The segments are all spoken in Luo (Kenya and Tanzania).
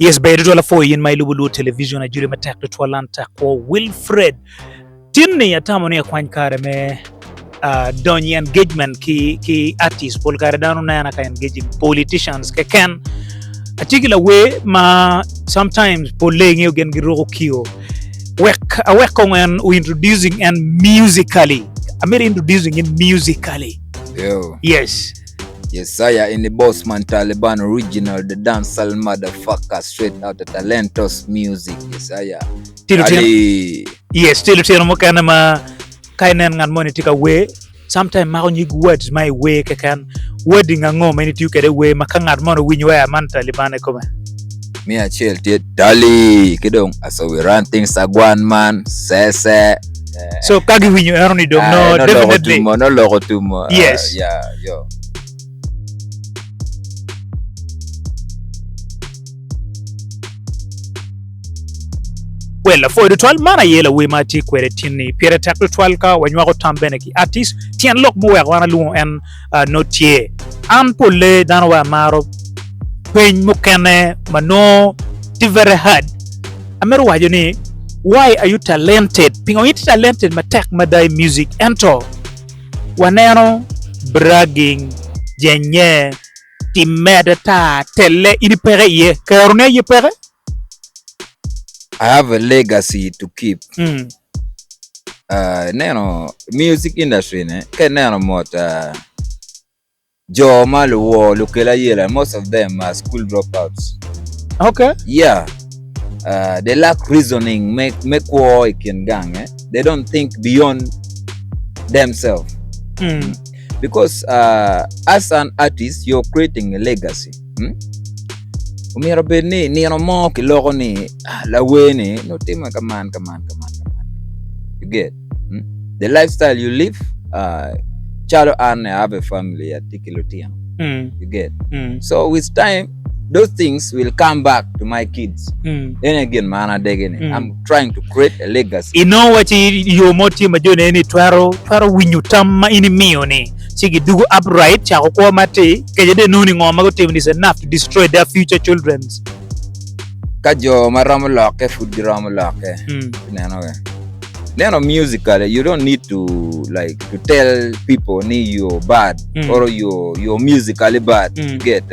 Yes, bedo twala fo yin mai lubu television ajure matak to twalanta ko Wilfred tinni atamo ne kwany kare me donyi engagement ki artist pol kare dano na ka engaging politicians ke ken a particular way ma sometimes polling you gen giro kio work on introducing and musically I'm introducing it musically. Yo. Yes. Yes, I am in the BOZZMAN Taliban original, the dancehall motherfucker, straight out of Talentos music. Yes, I am. Yes, still tell mo kana ma kainan ngan mo ni tika way. Sometimes ma only words my way ka kan wording ngo many tu kede way makangat mo win way man Taliban ko ma. Me a chill tit Dali kidong so we run things agwan man se. So kagi win you eroni dong no definitely. No logo tumo. Yes. Yeah, yo. Well, for the 12 mana yela we mati kwere tini pere takto 12 ka wanywa ko tambene ki artist tien lok mo wa wana lu en notier an pole dan wa maro pen mo kene mano tivere had ameru wa joni why are you talented pingo it talented matak madai music ento wanero bragging jenye timedata tele ini pere ye karune ye pere. I have a legacy to keep. Neno music industry ne keneno mota jo maluwo lukela yela, most of them are school dropouts. Okay. Yeah. They lack reasoning, make war ikin gang. They don't think beyond themselves. Because as an artist, you're creating a legacy. Umira beni ni mo kiloko ni laweni no tema come on. You get the lifestyle you live. Chalo and I have a family at Tikilotian. You get so with time those things will come back to my kids. Then again man I'm trying to create a legacy. You know what you moti majone any twaro winyu tamma ini mioni sigi dugu upright cha ko mate kejede nuni ngoma go team is enough to destroy their future children's kajo maram loke food gram loke neno musically you don't need to tell people you're bad or you're musically bad. You get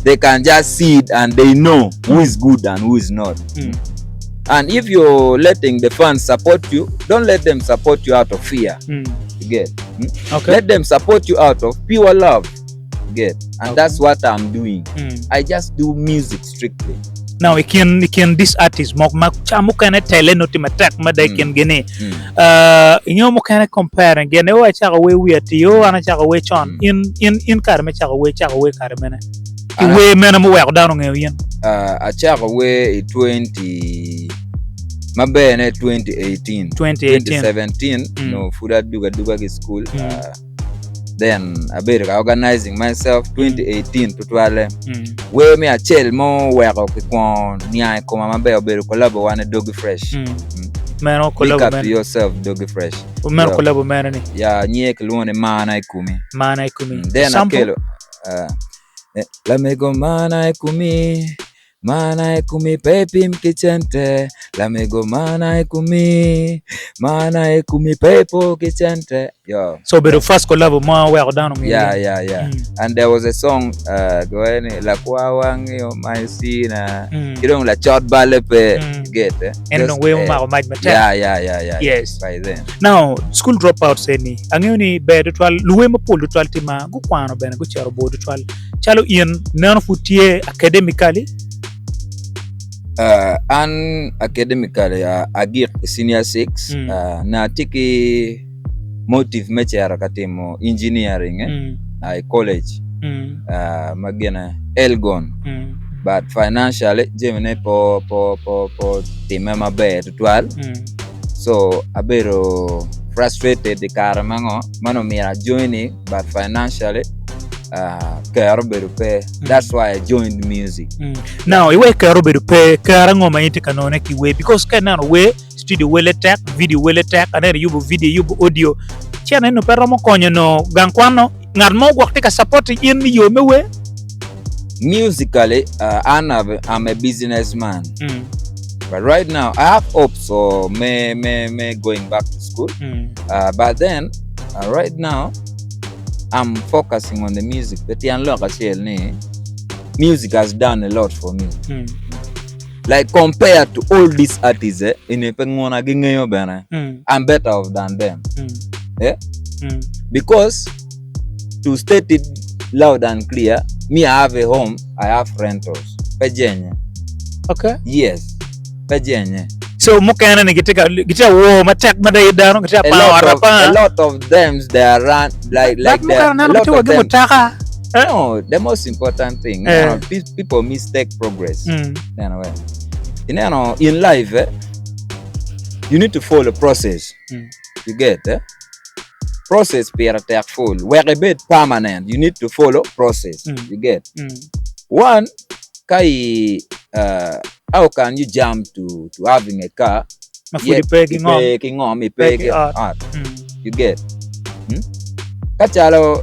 they can just see it and they know who is good and who is not. And if you're letting the fans support you, don't let them support you out of fear. You get okay. Let them support you out of pure love. You get and that's what I'm doing. I just do music strictly. Now we can this artist mo kana tele no timatak madai can gene inyo mo kana compare gene wa cha we atio ana cha we chon in kar me cha we kar mena we mena mo wa down ngeyo yen a cha we 2018 2017 no fuda duga ki school. Then I better organizing myself 2018 to 12 we me a chill mo we ko kwon nya ko mama be better collab one Doggy Fresh. Man o collab man yourself Doggy Fresh man collab man ni ya nye klone mana ikumi then akelo la me go mana ikumi pepi mkichente la me go mana ikumi pepo kichente yo so better first collab mo we down me yeah. And there was a song goeni la kwa wangi yo maisina kidong la chot balepe get and we mo ma yeah yes by then now school dropouts any angeni better twal luwe mo pol twal tima go kwano bene go charo bodu twal chalo ien nano futie academically and academically agir senior 6 na tiki motive mechara katimo engineering I college magena Elgon but financially jemene po timema bed twal so abero frustrated kar mango mano mira joining but financially that's why I joined music. Now iwe karoberupe karango mayite kanone kiwe because kanano we studio wele tech video wele tech anere yubu video yubu audio chana no peramo konyo no gankwano ngar mo gwakte ka support yin yo mewe musically, I'm a businessman. But right now, I have hopes of me going back to school. But then, right now, I'm focusing on the music. But music has done a lot for me. Like compared to all these artists, I'm better off than them. Yeah? Because to state it loud and clear, me, I have a home, I have rentals. Okay. Yes. So mukana ni kita wo matak madai dano kita a lot of them they are run like that. A lot of them. No, the most important thing, people mistake progress. In life, you need to follow process. You get process per full. Where a bit permanent, you need to follow process. You get one. How can you jump to having a car? You paying art. You get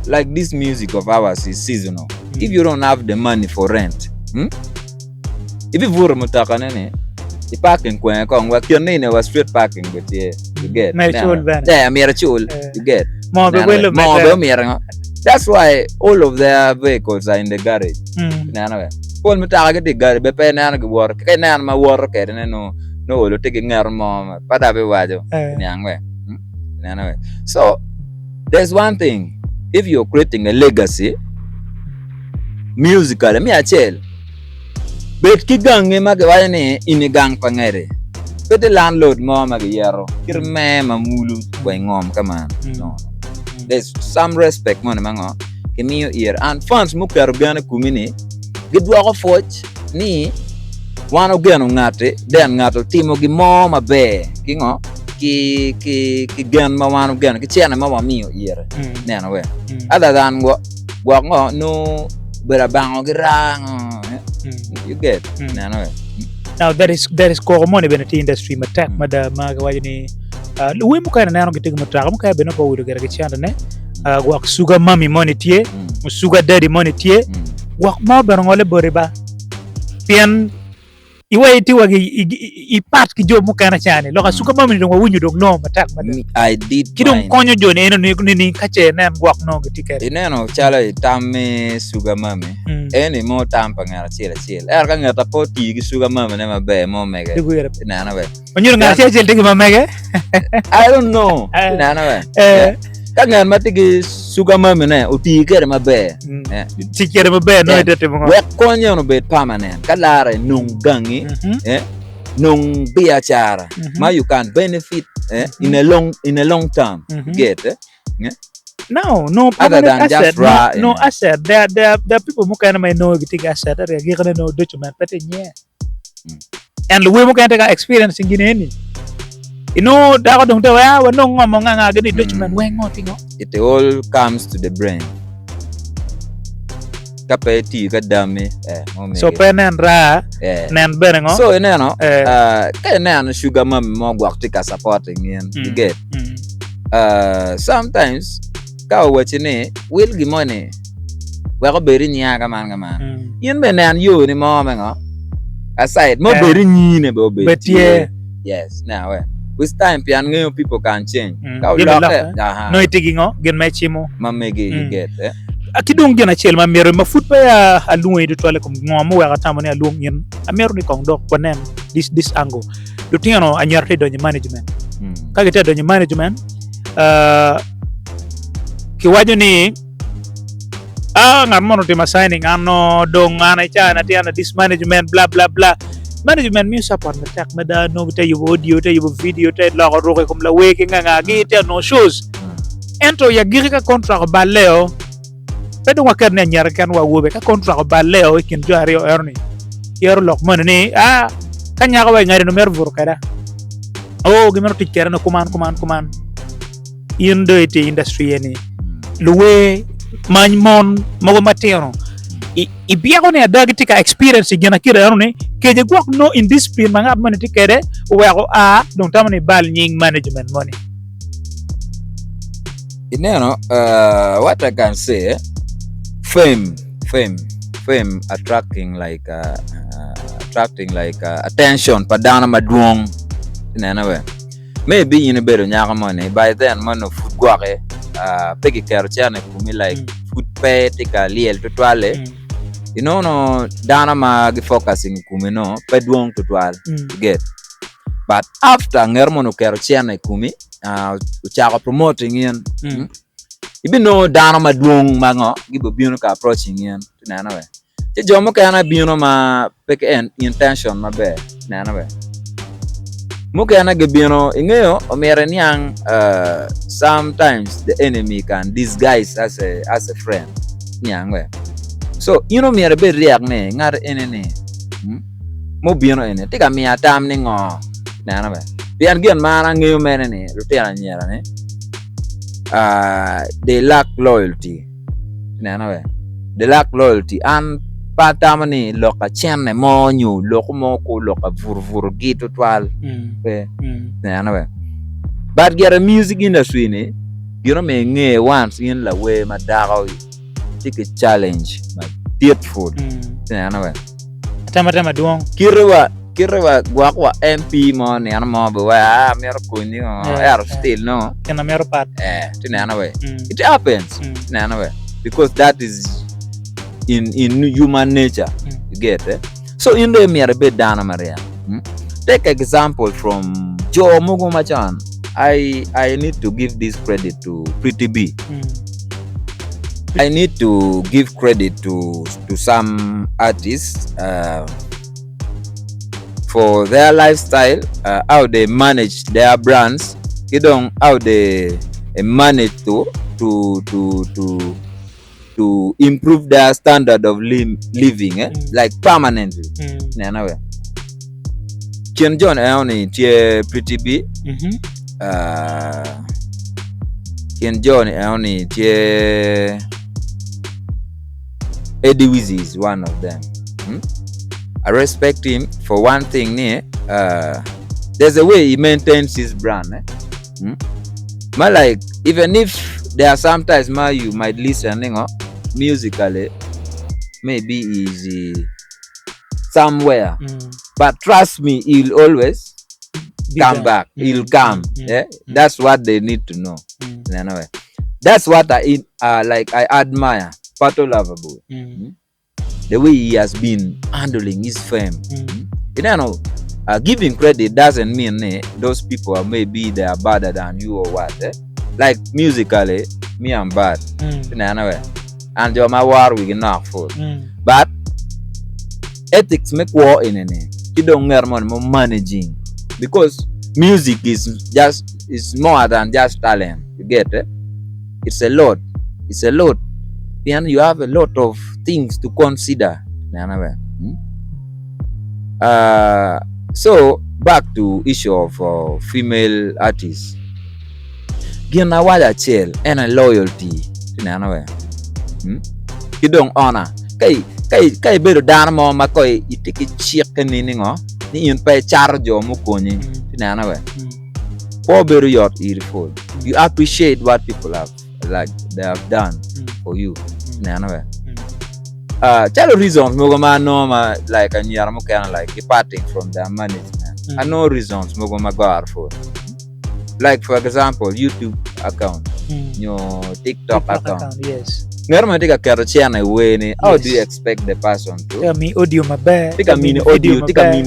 like this music of ours is seasonal. If you don't have the money for rent, if you were mutakanene, the parking kwen kong work your name was street parking, but you get you get that's why all of their vehicles are in the garage. Paul mutaga di garage be pe nan go work kay nan ma work kay no lo tigi ngar mom pada be wajo nyangwe. So there's one thing, if you're creating a legacy musically, me achel bet ki gang ma ga wani ini gang pangere bet the landlord mo ma ga yaro kirme mamulu boy ngom kaman. No, there's some respect mo mango kimi ear and fans mu karugana kumini gidwa ko forge ni wano geno ngate den ngato timo gi mo mabe kingo ki gen ma wano gen ki chena ma miyo ear neno we other than go no bera bango girang. You get neno we. Now that is ko mo ne benati industry matak mada magawa ni we mo kana nano gitig matak mo kaya beno ko wudo gara gichanda ne go sugar mami money tie sugar daddy money tie wak mo berongole boriba pian iwe iti wagi ipat ki jo mukana chane loka suka mami ndo wunyu dong no matak mada I did kidong konyo jo ne eno ni kache nem wak no gitikere ineno chala itame suga mami eni mo tampa ngara chela ka ngata poti ki suga mami ne mabe mo mege inana we onyo ngara chela tigi mamege I don't know inana we kangan matigi suga mami ne uti kere mabe tikere mabe no edete mo we konyo no bet permanent kalare nung gangi nung biachara ma you can benefit in a long term. Get no permanent asset no asset there are people who can may know gitig asset are gonna know document pete nye and we mo kan take experience ngine ni da ko dong te wa no ngomo nga gani document we ngotingo it all comes to the brain kapeti kadame so penen ra nen berengo so eneno kenen sugar mami mo gwaktika supporting you get sometimes ka wachine will gi money wa ko beri nya ka man yin benen yo ni mo mengo aside mo beri nyine bo beti yes now with time pian ngayon people can change ka no itigingo gen mechimo mamegi you get akidong gena chel ma mero ma futba ya alungo edu tole kom ngomo wa kata mane alung yin amero ni kong dok ponem this angle do tingano anyarte do management kagete do management ki wajo ni ngarmono tima signing ano dong ana chana tiana this management blah blah blah management mi support matak mada no te yubo audio te yubo video te la ro ko kom la weke nga gi te no shows ento ya giri ka contract ba leo pedo wakar ne nyar kan wa wobe ka contract ba leo kin jari o erni yero lok mon ni kanya ko way ngari no mer vur kada gi mer tikere no kuman indo ite industry ni luwe manmon mago matero ibiago ne ada gitika experience gena kira erni keje gwak no in this pin manga man tikere wa ko dong tamani bal nying management money what I can say fame fame attracting like attention padana madwong we maybe you better nyaka money by then man of food guake peki kerchane kumi like food pay tika liel tutwale you know no dana ma focusing kumi no pedwong tutwal get but after ngermono kerchane kumi uchaka promoting yen even no dana madwong mango gibo bino ka approaching yen we che jomo kana bino ma peki intention mabe we mukana gebino ingeo omere niang sometimes the enemy can disguise as a friend nyangwe so you know mere be react ne ngar enene mo bino ene tika mi atam ni ngo we bian gen mara ngeo mere ne rutera nyera ne they lack loyalty we they lack loyalty and patamani loka chenne mo nyu loko mo ko loka vur gitu twal we but get a music industry ne you know me nge once in la way madago take a challenge my beautiful we tama duong kirwa gwa MP mo ne mo be wa mer ko ni still no kana mer pat we it happens we because that is in human nature you get so in the mere bit dana maria take example from Joe Mugu Machan. I need to give this credit to Pretty B. I need to give credit to some artists for their lifestyle, how they manage their brands, how they manage to improve their standard of living like permanently. Ken John only tie Pretty B. Ken John only tie Eddie Wizzy is one of them. I respect him for one thing. There's a way he maintains his brand. Like even if there are sometimes you might listen musically maybe easy somewhere but trust me he'll always come back. He'll come. That's what they need to know. Anyway, that's what I admire Pato Lovable. The way he has been handling his fame. Giving credit doesn't mean those people maybe they are better than you or what. Like musically, me I'm bad. Anyway, and you're my war we can knock for. But ethics make war in any. You don't get more managing because music is more than just talent. You get it? It's a lot. And you have a lot of things to consider. So back to issue of female artists. Gina wala chill and a loyalty. You don't honor. Kay bedo dana mo makoy itiki chicken ni in pay charge mo koni tinana we po bedo yot irifol you appreciate what people have they have done for you tinana we tell reasons mo ma no ma like anyar mo kana like departing from their management I know reasons mo ma go for like for example YouTube account your TikTok account yes How do you expect the person to? Take a mini audio, my bad. Take a mini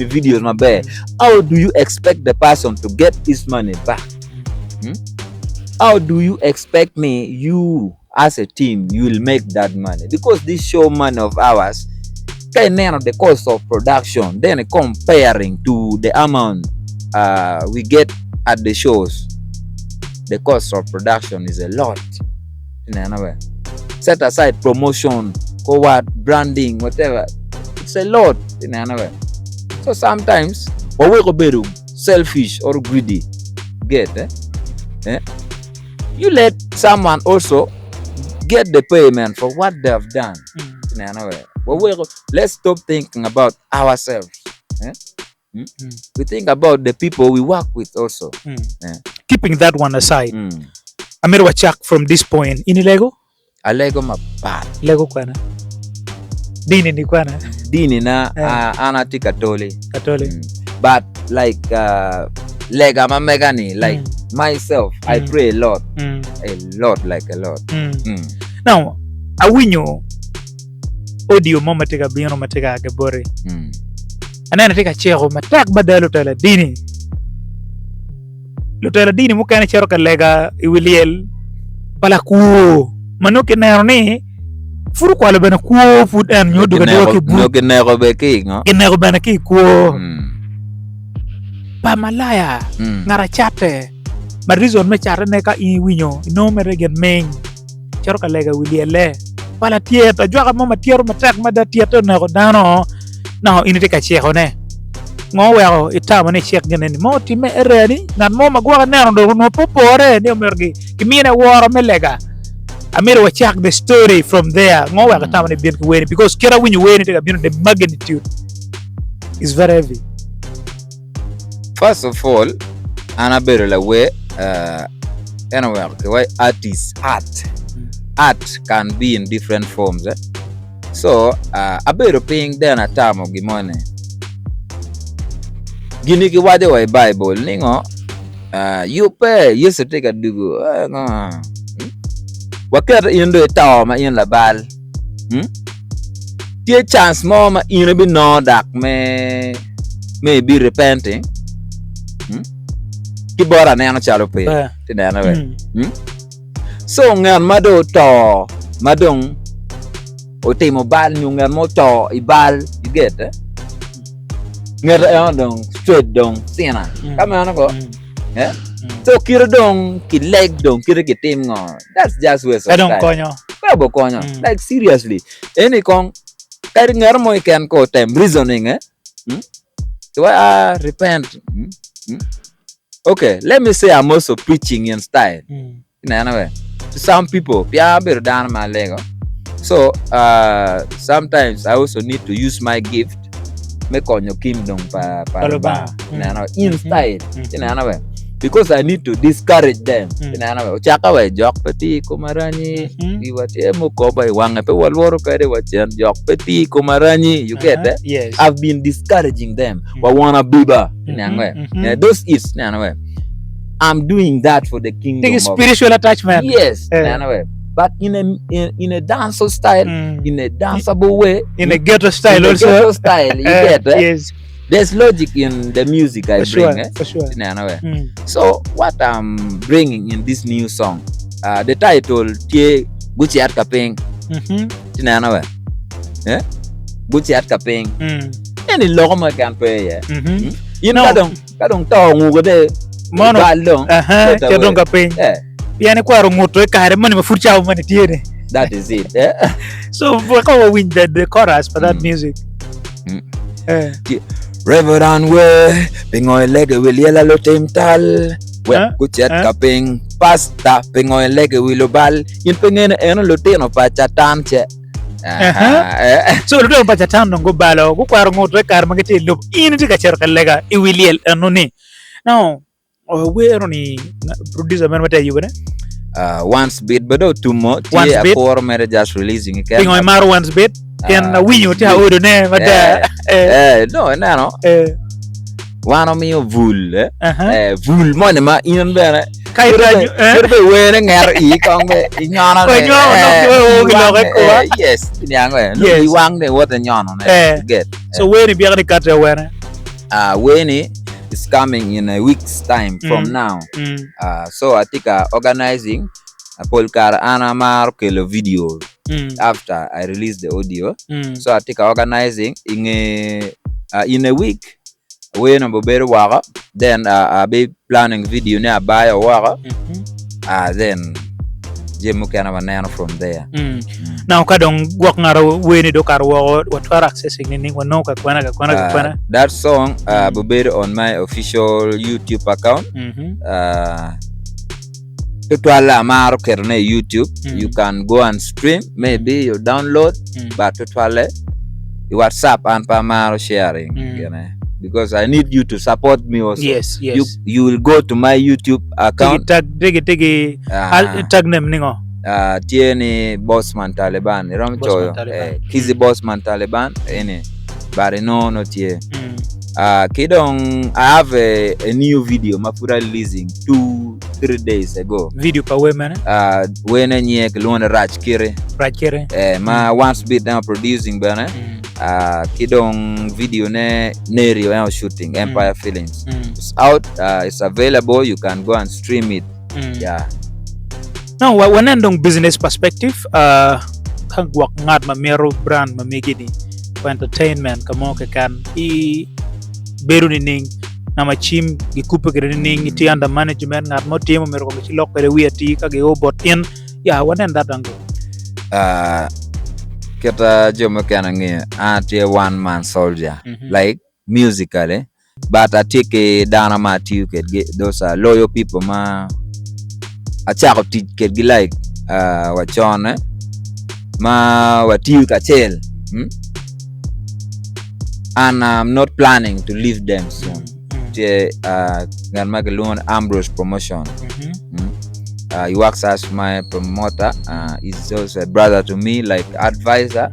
videos, my bad. How do you expect the person to get his money back? How do you expect you as a team, you will make that money? Because this show money of ours, the cost of production, then comparing to the amount we get at the shows, the cost of production is a lot. Set aside promotion, branding, whatever. It's a lot in another way. So sometimes, what we go selfish or greedy, you let someone also get the payment for what they have done in another way. Let's stop thinking about ourselves. We think about the people we work with also. Keeping that one aside, Amir Wachak from this point, ini Lego? A Lego mabad. Lego kana. Dini ni kwana. Dini na anati Catholic. But like lega mamegani like myself I pray a lot. A lot. Now awinyo audio mo mateka bino mateka gabore. Anana tika chero matak badalo tala dini. Lutala dini mukana chero ka lega iwiliel pala kuo. Manuke na ni furu kwa lebana kuo food and nyodo ka doke bu. No genero be ki ngo. Genero bana ki kuo. Pa malaya ngara chate. But reason me chate ne ka iwinyo no mere gen meng. Chero ka lega wiliele. Pala tieta jwa mo matiero matak mada tieta na ko dano. Now ini tika chero ne. Ngo wero itama ne check gene ni mo time ereni nan mo magwa na ndo no popore ne mergi kimina wora melega amira wa check the story from there ngo wero tama ne bien ko weni because kera when you weni take the magnitude is very heavy. First of all anabero la we anyway why art can be in different forms so abero paying then atamo gimone gini ki wade wa Bible ningo you pay you se take a dugu wakata indo etaw ma in la bal tie chance mo ma in be no dak me be repenting ki bora ne ano chalo pe ti na we so ngan mado to madong otimo bal nyungan mo to ibal you get ngera dong straight dong sina kama ana ko so kira dong ki leg dong kira ki team ngo that's just waste of time konyo like seriously any kong kari ngera mo ikan ko time reasoning so repent okay let me say I'm also preaching in style anyway to some people pia ber dan ma lego so sometimes I also need to use my gift me konyo kingdom pa na in style na we because I need to discourage them na we chaka we jok peti kumaranyi iwate mo ko bay wanga pe walworo kade wachen jok peti kumaranyi you get that yes. I've been discouraging them wa wanna biba na we those is na we I'm doing that for the kingdom take spiritual attachment yes na we but in a dancehall style, in a danceable way, in a ghetto style in also. A ghetto style, you get it? Yes. There's logic in the music I bring. For sure. So what I'm bringing in this new song, the title Tie Gucci at Kapeng. Tinanawe. Gucci at Kapeng. Any logma can pay. You know, kadong tao ngude. Mono. Kadong Kapeng. Yani kwa runguto kare mani mafurcha mani tiene. That is it. So we win the chorus for that music. Reverend we pingoy lege wiliela lo temtal we kuchet kaping pasta pingoy lege wilobal yin pengene eno lo teno pa chatanche. So lo teno pa chatan ngo balo ko kwa runguto kare magete lo in tika cherka lega I wiliel anoni. Now we only producer man what are you once bit but two more four mere just releasing again pingoy mar once bit can winyo ti hawo ne mada no one of me vul vul mo ne ma in bere kai radio be we ne ngar I kong be nyana yes nyangwe I wang de what nyana get so we ni biya ni katra we we ni is coming in a week's time from now. So I think organizing polkar anamar kelo video after I release the audio. So I think organizing in a week we number better waka then I be planning video near buy or waka then jemu kana banana from there. Now kadong gwak ngaro we ni do karwo what for accessing ni wano ka kwana that song bobere on my official YouTube account tutwala maro kerne YouTube you can go and stream maybe you download but tutwale WhatsApp and pa maro sharing because I need you to support me also. Yes. You will go to my YouTube account. Tag name ningo. tiene BOZZMAN Taliban rom choyo kizi BOZZMAN Taliban ene bare no tie kidong I have a new video mapura releasing 2-3 days ago video pa women when nye kelone rach kire ma once bit now producing bana kidong video ne nerio now shooting Empire Feelings. It's out, it's available, you can go and stream it. Yeah. No, when endong business perspective, kang wak ngat ma mero brand ma megidi for entertainment kamo ke kan I beru ni ning na machim gi kupe gre ning iti under management ngat mo timo mero ko ci lokere wiati ka ge obot in ya when end that ango. Kita jomo kana nge a one man soldier like musically, but I take a down my you get those are loyal people ma a chako get like wachone ma watiu ka chel and I'm not planning to leave them soon. Ngan magalon Ambrose promotion. He works as my promoter. He's also a brother to me, like advisor.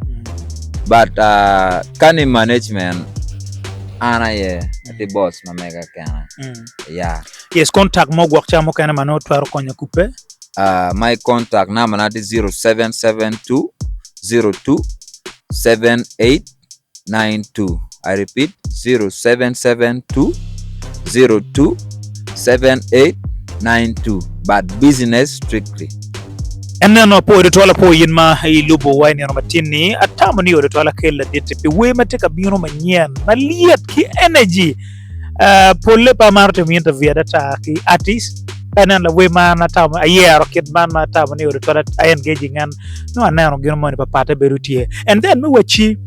But can management ana the boss ma mega kana. Yeah. Yes, contact mo gwakcha mo kana mano twaro konya kupe. My contact number is 0772 02 7892. I repeat 0772 02 7892. But business strictly. And then po de tola po yin ma I lubo wine no matini atamo ni de tola kella dite we mateka bino manyen na liat ki energy polle pa marte mi interview data ki artist and la we man atamo a year rocket man ma atamo ni de tola I engaging and no anano gino money pa pata berutie and then me wachi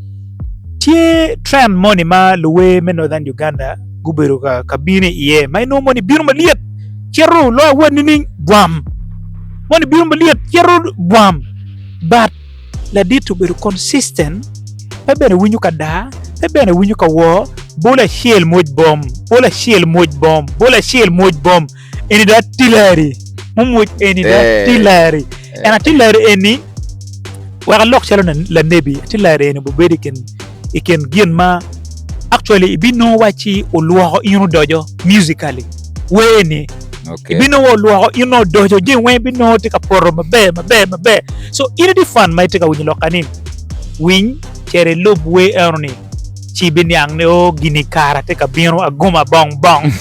tie trend money ma luwe me northern Uganda guberu ka kabine iye my no money bino ma liat Kero lo wanining bwam. Wani biumba liat kero bwam. But la dito be consistent. Pebe winyu kada, pebe winyu ka wo, bola shiel moj bomb, bola shiel moj bomb, bola shiel moj bomb. Eni da tilari. Mumoj eni da tilari. And a tilari eni waka lok chalo la nebi. Tilari eni bubedi can gin ma actually ibino wachi uluwa inu dojo musically. Weni okay. Ibino wo luwa dojo je wen bino tika poro mabe. So ina di fan mai tika winyi lokani. Win chere lub we erni. Chi binyang ne o gini kara tika bino aguma bong.